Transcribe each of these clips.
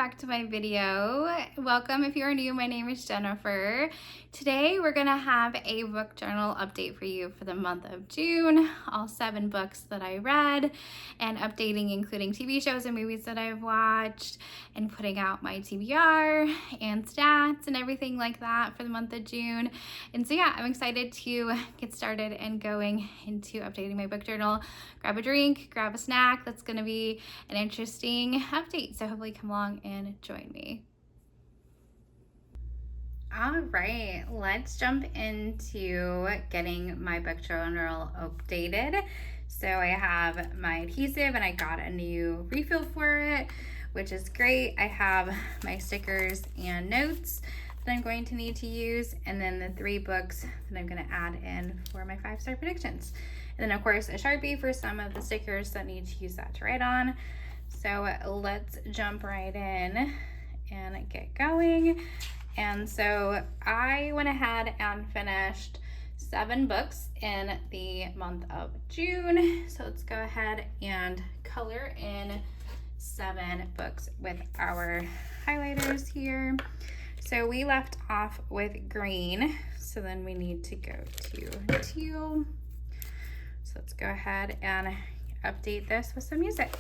back to my video. Welcome if you are new. My name is Jennifer. Today we're gonna have a book journal update for you for the month of June, all 7 books that I read, and updating including TV shows and movies that I've watched, and putting out my TBR and stats and everything like that for the month of June. And so yeah, I'm excited to get started and going into updating my book journal. Grab a drink, grab a snack. That's gonna be an interesting update, so hopefully come along and join me. All right, let's jump into getting my book journal updated. So I have my adhesive and I got a new refill for it, which is great. I have my stickers and notes that I'm going to need to use, and then the 3 books that I'm going to add in for my 5-star predictions. And then of course a Sharpie for some of the stickers that need to use that to write on. So let's jump right in and get going. And so I went ahead and finished 7 books in the month of June. So let's go ahead and color in 7 books with our highlighters here. So we left off with green, so then we need to go to teal. So let's go ahead and update this with some music.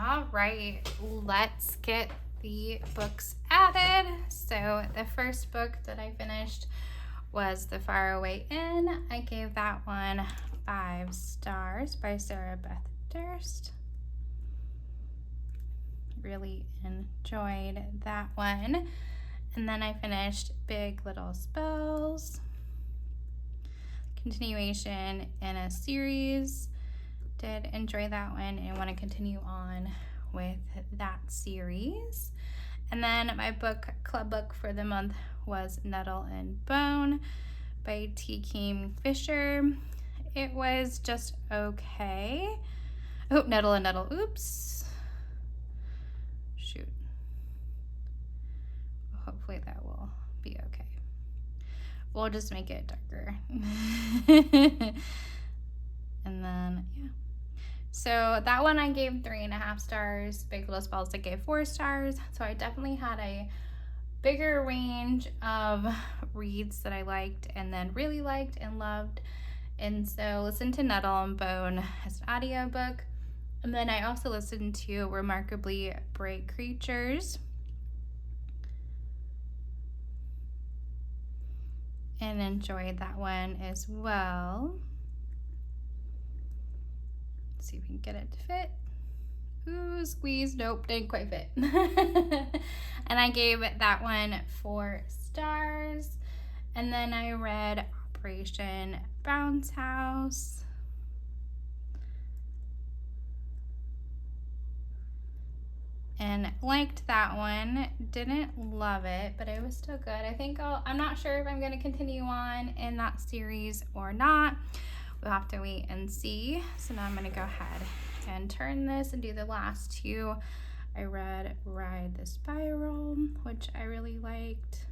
All right, let's get the books added. So the first book that I finished was The Faraway Inn. I gave that one 5 stars by Sarah Beth Durst. Really enjoyed that one. And then I finished Big Little Spells, continuation in a series. Did enjoy that one and want to continue on with that series. And then my club book for the month was Nettle and Bone by T. Kingfisher. It was just okay. Oh, Nettle and Nettle, oops. Shoot. Hopefully that will be okay. We'll just make it darker. And then, yeah. So that one I gave 3.5 stars. Big Little Spells I gave 4 stars. So I definitely had a bigger range of reads that I liked and then really liked and loved. And so listened to Nettle and Bone as an audiobook. And then I also listened to Remarkably Bright Creatures. And enjoyed that one as well. See if we can get it to fit. Ooh, squeeze. Nope, didn't quite fit. And I gave that one 4 stars. And then I read Operation Bounce House. and liked that one. Didn't love it, but it was still good. I think I'm not sure if I'm going to continue on in that series or not. We'll have to wait and see. So now I'm going to go ahead and turn this and do the last two. I read Ride the Spiral, which I really liked,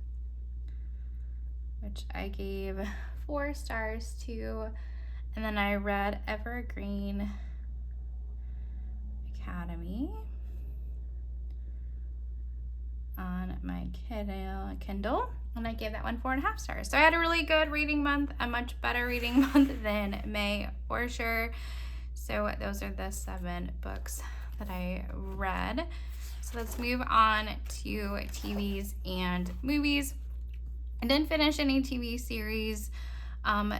which I gave 4 stars to. And then I read Evergreen Academy on my Kindle, and I gave that one 4.5 stars. So I had a really good reading month, a much better reading month than May for sure. So those are the 7 books that I read. So let's move on to TVs and movies. I didn't finish any TV series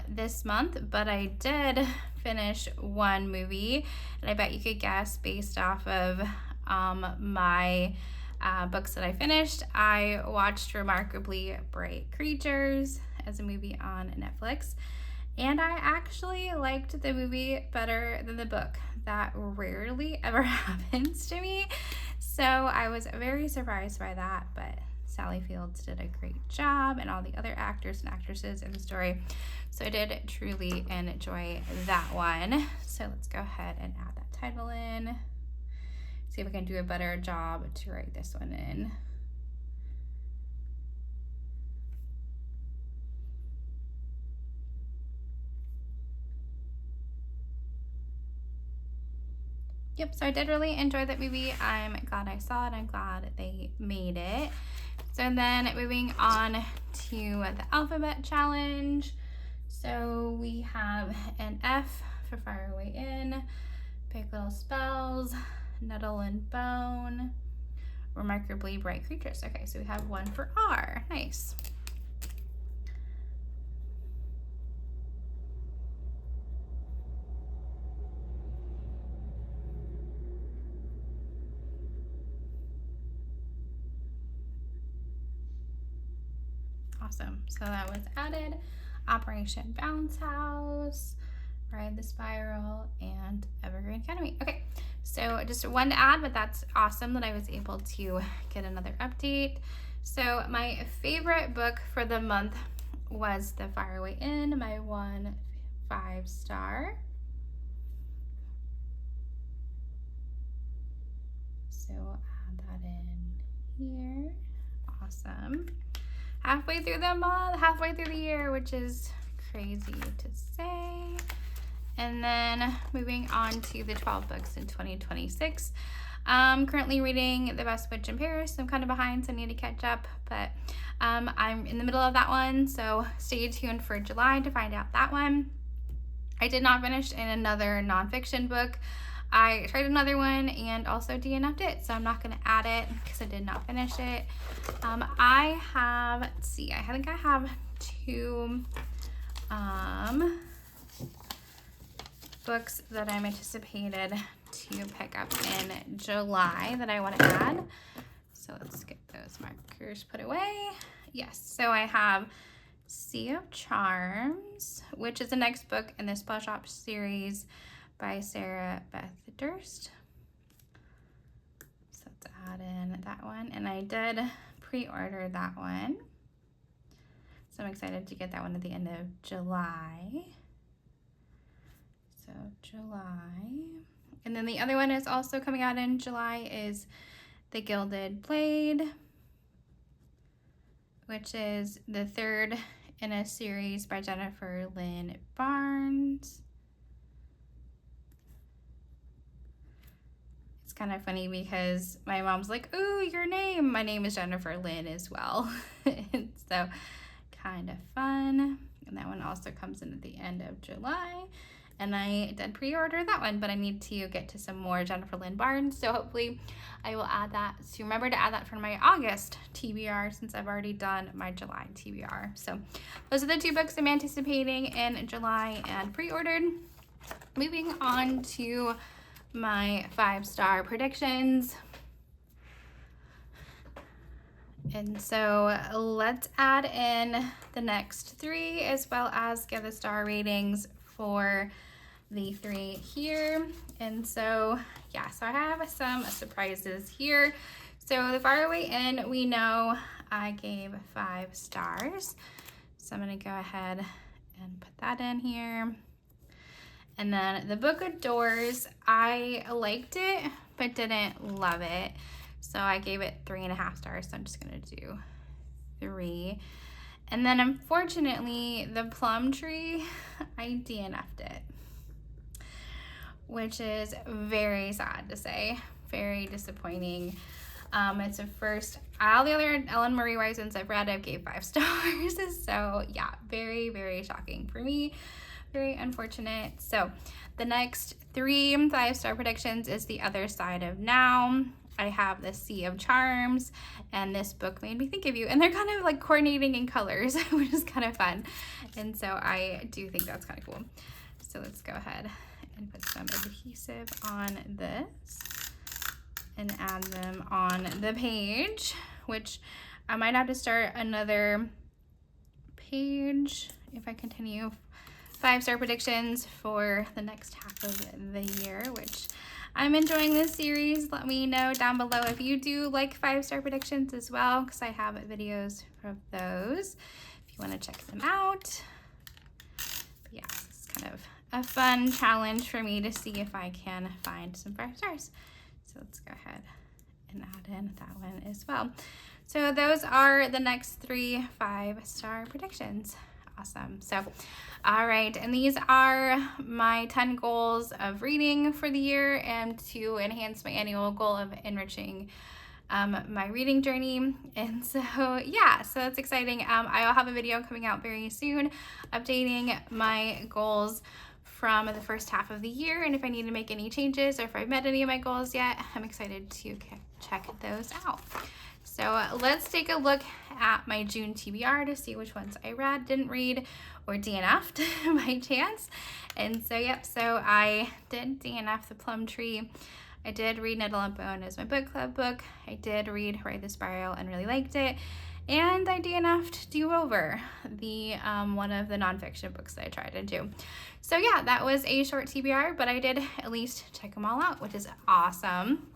this month, but I did finish one movie, and I bet you could guess based off of my books that I finished. I watched Remarkably Bright Creatures as a movie on Netflix, and I actually liked the movie better than the book. That rarely ever happens to me, so I was very surprised by that, but Sally Fields did a great job, and all the other actors and actresses in the story. So I did truly enjoy that one. So let's go ahead and add that title in. See if I can do a better job to write this one in. Yep, so I did really enjoy that movie. I'm glad I saw it. I'm glad they made it. So then moving on to the alphabet challenge. So we have an F for Fire Away In, Big Little Spells, Nettle and Bone, Remarkably Bright Creatures. Okay, so we have one for R. Nice. Awesome. So that was added. Operation Bounce House, Ride the Spiral, and Evergreen Academy. Okay, so just one to add, but that's awesome that I was able to get another update. So my favorite book for the month was The Fire Away In, my 1 5-star. So add that in here. Awesome. Halfway through the month, halfway through the year, which is crazy to say. And then moving on to the 12 books in 2026. I'm currently reading The Best Witch in Paris. I'm kind of behind, so I need to catch up, but I'm in the middle of that one, so stay tuned for July to find out that one. I did not finish in another nonfiction book. I tried another one and also DNF'd it, so I'm not going to add it because I did not finish it. I have, let's see, I think I have 2 books that I'm anticipated to pick up in July that I want to add. So let's get those markers put away. Yes, so I have Sea of Charms, which is the next book in the Spell Shop series by Sarah Beth Durst. So let's add in that one. And I did pre-order that one. So I'm excited to get that one at the end of July. So July. And then the other one is also coming out in July is The Gilded Blade, which is the 3rd in a series by Jennifer Lynn Barnes. It's kind of funny because my mom's like, ooh, your name. My name is Jennifer Lynn as well. So kind of fun. And that one also comes in at the end of July. And I did pre-order that one, but I need to get to some more Jennifer Lynn Barnes. So hopefully I will add that. So remember to add that for my August TBR since I've already done my July TBR. So those are the 2 books I'm anticipating in July and pre-ordered. Moving on to my 5-star predictions. And so let's add in the next 3 as well as give the star ratings for the 3 here. And so, yeah, so I have some surprises here. So the Faraway Inn, we know I gave 5 stars. So I'm gonna go ahead and put that in here. And then the Book of Doors, I liked it, but didn't love it. So I gave it 3.5 stars, so I'm just gonna do 3. And then unfortunately, the Plum Tree, I DNF'd it, which is very sad to say, very disappointing. It's a first, all the other Ellen Marie Weiss ones I've read, I've gave 5 stars. So yeah, very, very shocking for me. Very unfortunate. So the next 3 5-star predictions is The Other Side of Now. I have The Sea of Charms, and This Book Made Me Think of You. And they're kind of like coordinating in colors, which is kind of fun. And so I do think that's kind of cool. So let's go ahead and put some adhesive on this and add them on the page, which I might have to start another page if I continue 5-star predictions for the next half of the year, which I'm enjoying this series. Let me know down below if you do like 5-star predictions as well, because I have videos for those if you want to check them out. But yeah, it's kind of a fun challenge for me to see if I can find some 5 stars. So let's go ahead and add in that one as well. So those are the next 3 5-star predictions. Awesome. So, all right. And these are my 10 goals of reading for the year and to enhance my annual goal of enriching my reading journey. And so, yeah, so it's exciting. I'll have a video coming out very soon updating my goals from the first half of the year, and if I need to make any changes or if I've met any of my goals yet, I'm excited to check those out. So let's take a look at my June TBR to see which ones I read, didn't read, or DNF'd by chance. And so, yep, so I did DNF The Plum Tree. I did read Nettle and Bone as my book club book. I did read Ride the Spiral and really liked it. And I DNF'd Do Over, the one of the nonfiction books that I tried to do. So yeah, that was a short TBR, but I did at least check them all out, which is awesome.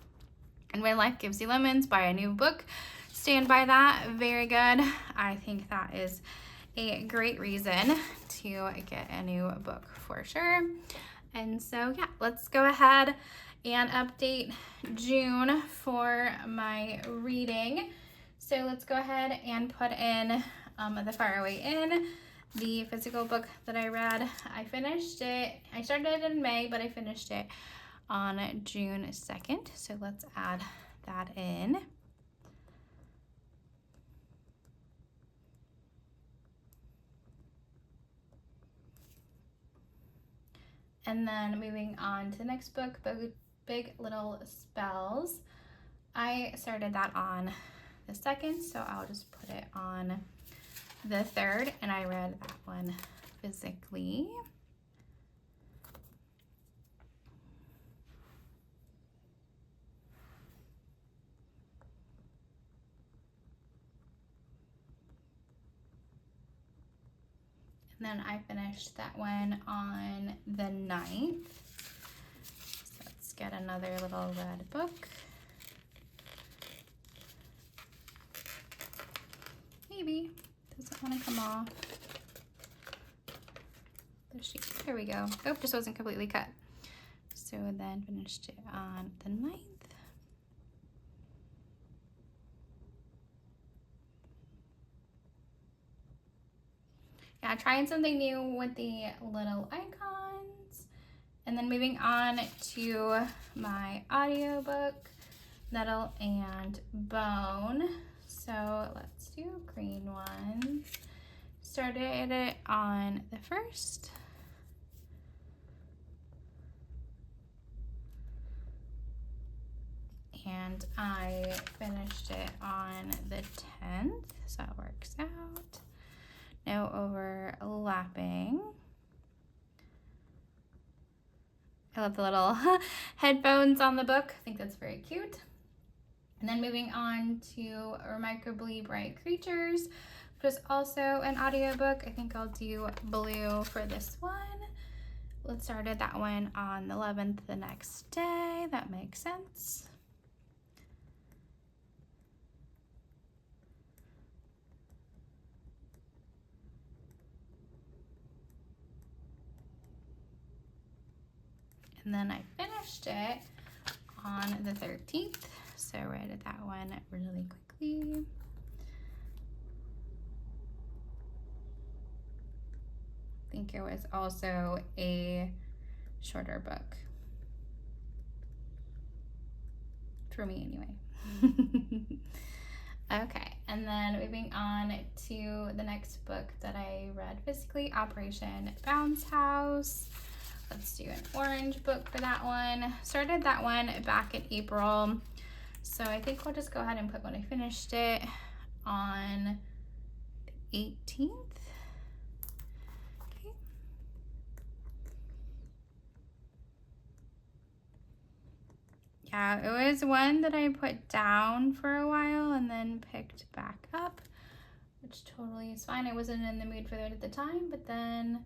And When Life Gives You Lemons, buy a new book. Stand by that. Very good. I think that is a great reason to get a new book for sure. And so yeah, let's go ahead and update June for my reading. So let's go ahead and put in The Faraway Inn, the physical book that I read. I finished it. I started it in May, but I finished it on June 2nd. So let's add that in. And then moving on to the next book, Big Little Spells. I started that on the 2nd, so I'll just put it on the 3rd, and I read that one physically. And then I finished that one on the 9th. So let's get another little red book. Maybe doesn't want to come off the sheet. There we go. Oh, just wasn't completely cut. So then finished it on the 9th. Yeah, trying something new with the little icons. And then moving on to my audiobook, Nettle and Bone. So let's do green ones. Started it on the 1st. And I finished it on the 10th, so it works out. No overlapping. I love the little headphones on the book. I think that's very cute. And then moving on to Remarkably Bright Creatures, which is also an audiobook. I think I'll do blue for this one. let's started that one on the 11th the next day. That makes sense. And then I finished it on the 13th. So I read that one really quickly. I think it was also a shorter book. For me anyway. Okay, and then moving on to the next book that I read physically, Operation Bounce House. Let's do an orange book for that one. Started that one back in April. So I think we'll just go ahead and put when I finished it on the 18th. Okay. Yeah, it was one that I put down for a while and then picked back up, which totally is fine. I wasn't in the mood for it at the time, but then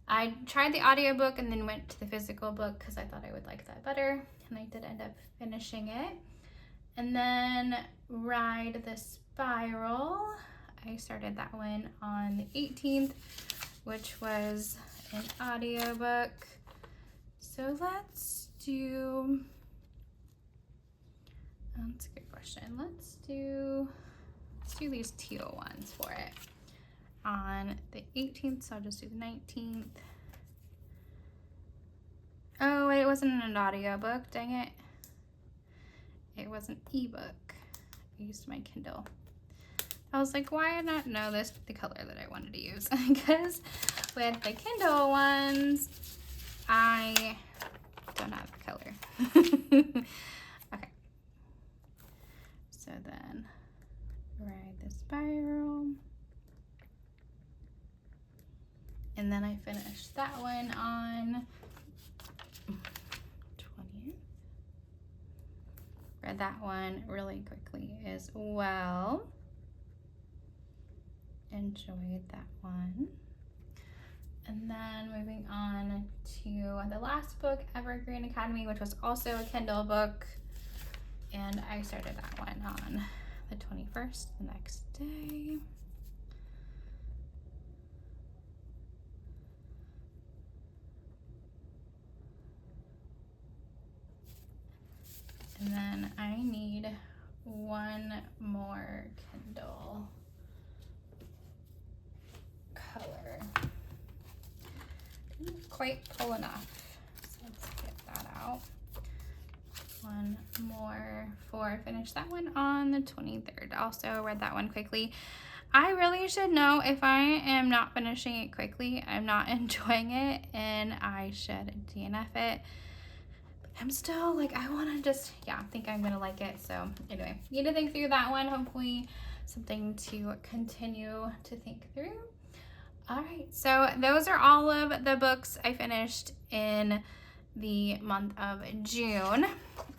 I tried the audiobook and then went to the physical book because I thought I would like that better, and I did end up finishing it. And then Ride the Spiral, I started that one on the 18th, which was an audiobook. So let's do, that's a good question. Let's do these teal ones for it. On the 18th, so I'll just do the 19th. Oh, it wasn't an audiobook, dang it. It was an ebook. I used my Kindle. I was like, why not know this the color that I wanted to use? Because with the Kindle ones, I don't have the color. Okay. So then, Ride the Spiral. And then I finished that one on 20th. Read that one really quickly as well. Enjoyed that one. And then moving on to the last book, Evergreen Academy, which was also a Kindle book. And I started that one on the 21st, the next day. And then I need one more Kindle color. Didn't quite pull enough, so let's get that out. One more for finish that one on the 23rd. Also read that one quickly. I really should know if I am not finishing it quickly, I'm not enjoying it, and I should DNF it. I'm still like, I want to just, yeah, think I'm going to like it. So anyway, need to think through that one. Hopefully something to continue to think through. All right, so those are all of the books I finished in the month of June.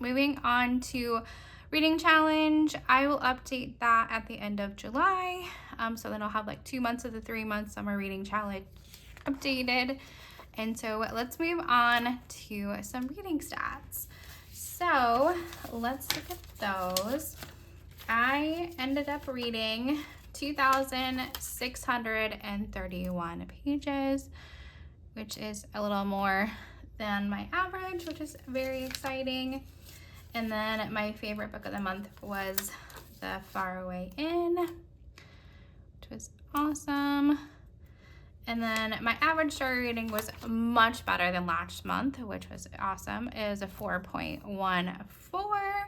Moving on to reading challenge, I will update that at the end of July. So then I'll have like 2 months of the 3-month summer reading challenge updated. And so let's move on to some reading stats. So let's look at those. I ended up reading 2,631 pages, which is a little more than my average, which is very exciting. And then my favorite book of the month was The Faraway Inn, which was awesome. And then my average story reading was much better than last month, which was awesome. It was a 4.14.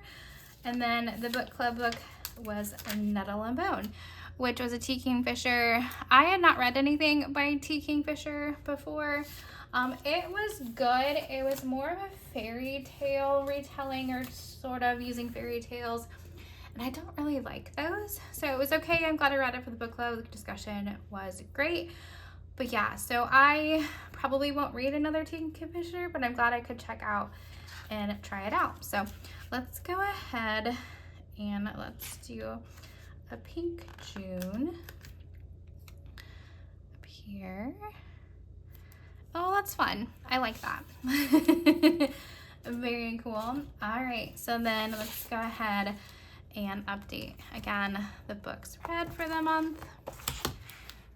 And then the book club book was Nettle and Bone, which was a T. Kingfisher. I had not read anything by T. Kingfisher before. It was good. It was more of a fairy tale retelling, or sort of using fairy tales, and I don't really like those. So it was okay. I'm glad I read it for the book club. The discussion was great. But yeah, so I probably won't read another T. Kingfisher, but I'm glad I could check out and try it out. So let's go ahead and let's do a pink June up here. Oh, that's fun. I like that. Very cool. All right, so then let's go ahead and update again the books read for the month.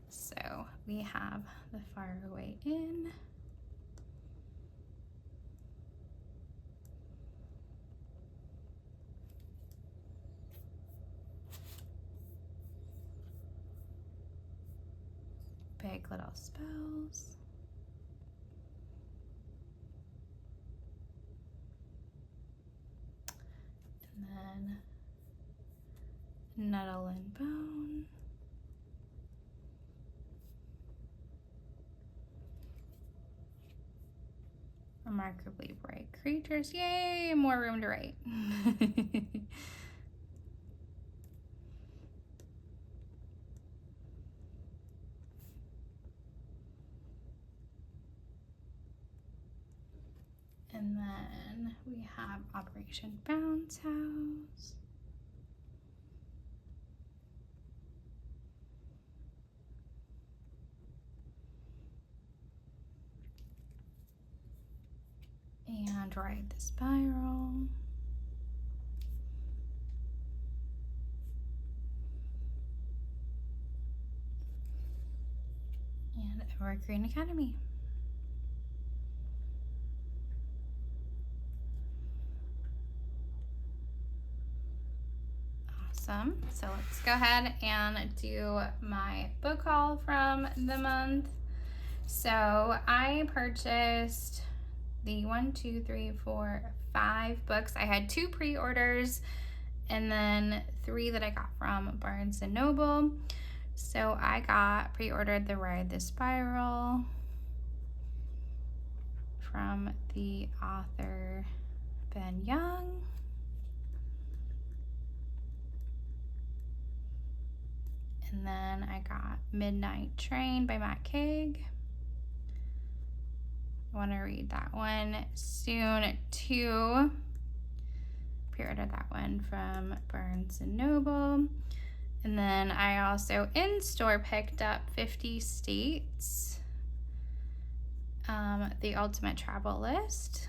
So we have The Faraway Inn, Big Little Spells, and then Nettle and Bone, Remarkably Bright Creatures. Yay, more room to write. And then we have Operation Bounce House. And Ride the Spiral. And Evergreen Academy. Awesome. So let's go ahead and do my book haul from the month. So I purchased the 5 books. I had 2 pre-orders and then 3 that I got from Barnes & Noble. So I pre-ordered the Ride the Spiral from the author Ben Young. And then I got Midnight Train by Matt Haig. I want to read that one soon too. Pre-ordered that one from Barnes & Noble. And then I also in-store picked up 50 States, The Ultimate Travel List.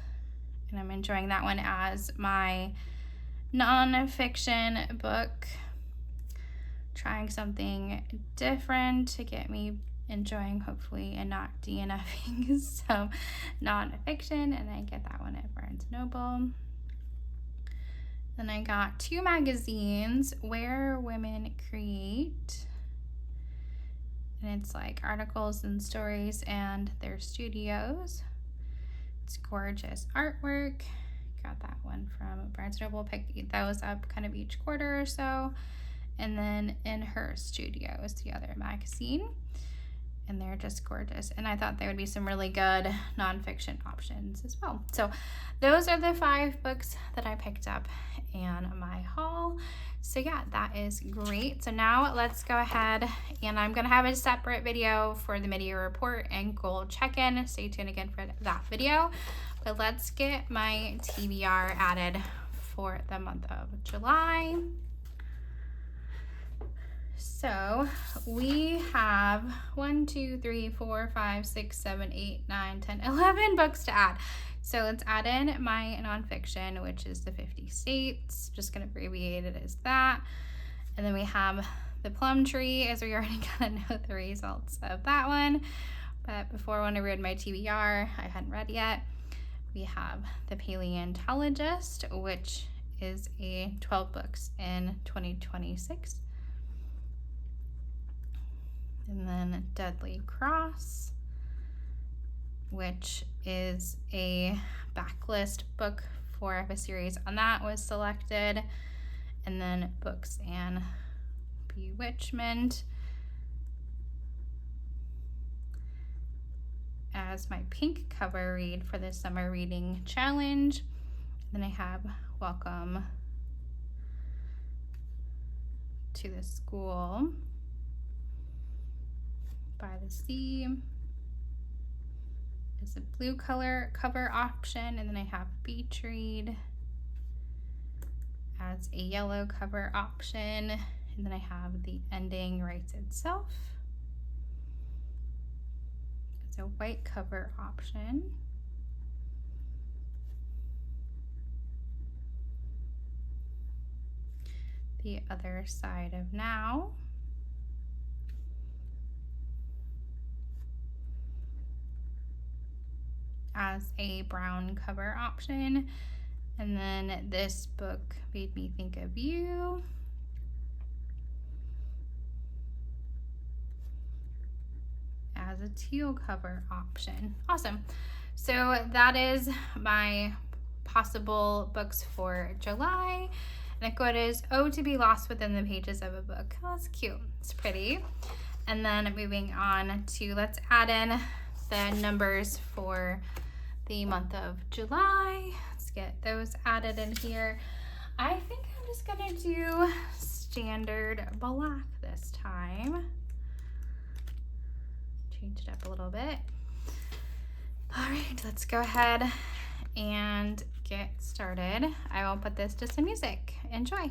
And I'm enjoying that one as my nonfiction book. Trying something different to get me enjoying, hopefully, and not DNFing some nonfiction. And I get that one at Barnes & Noble. Then I got 2 magazines, Where Women Create. And it's like articles and stories and their studios. It's gorgeous artwork. Got that one from Barnes & Noble. Picked those up kind of each quarter or so. And then In Her Studio is the other magazine. And they're just gorgeous. And I thought there would be some really good nonfiction options as well. So those are the 5 books that I picked up in my haul. So yeah, that is great. So now let's go ahead, and I'm gonna have a separate video for the mid-year report and goal check-in. Stay tuned again for that video. But let's get my TBR added for the month of July. So we have 1, 2, 3, 4, 5, 6, 7, 8, 9, 10, 11 books to add. So let's add in my nonfiction, which is the 50 States. Just gonna abbreviate it as that. And then we have the Plum Tree, as we already kind of know the results of that one. But before, when I read my TBR, I hadn't read yet. We have The Paleontologist, which is a 12 books in 2026. And then Deadly Cross, which is a backlist book for a series on that was selected. And then Books and Bewitchment as my pink cover read for the summer reading challenge. Then I have Welcome to the School by the Sea is a blue color cover option, and then I have Beach Read as a yellow cover option, and then I have The Ending Writes Itself It's a white cover option. The other side of Now. As a brown cover option. And then This Book Made Me Think of You. As a teal cover option. Awesome. So that is my possible books for July. And the quote is, "Oh, to be lost within the pages of a book." Oh, that's cute. It's pretty. And then moving on to, let's add in the numbers for the month of July. Let's get those added in here. I think I'm just gonna do standard black this time. Change it up a little bit. All right, let's go ahead and get started. I will put this to some music. Enjoy.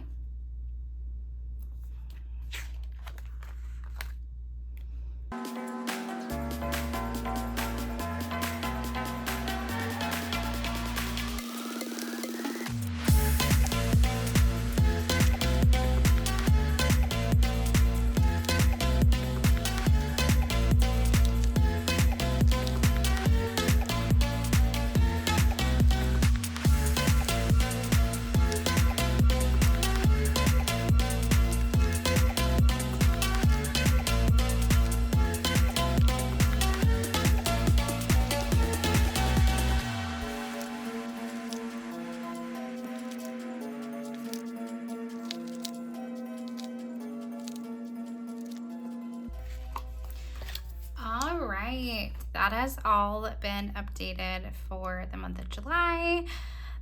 All right, that has all been updated for the month of July.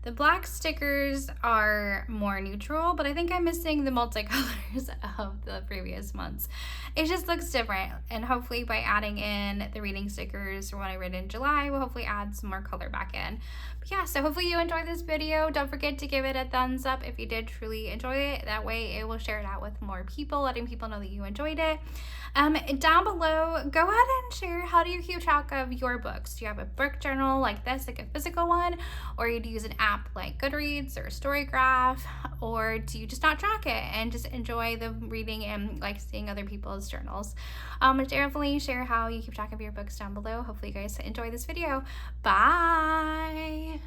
The black stickers are more neutral, but I think I'm missing the multicolors of the previous months. It just looks different, and hopefully by adding in the reading stickers for what I read in July, we'll hopefully add some more color back in. But yeah, so hopefully you enjoyed this video. Don't forget to give it a thumbs up if you did truly enjoy it. That way it will share it out with more people, letting people know that you enjoyed it. Down below, go ahead and share, how do you keep track of your books? Do you have a book journal like this, like a physical one, or do you use an app like Goodreads or Storygraph, or do you just not track it and just enjoy the reading and like seeing other people's journals? Definitely share how you keep track of your books down below. Hopefully you guys enjoy this video. Bye.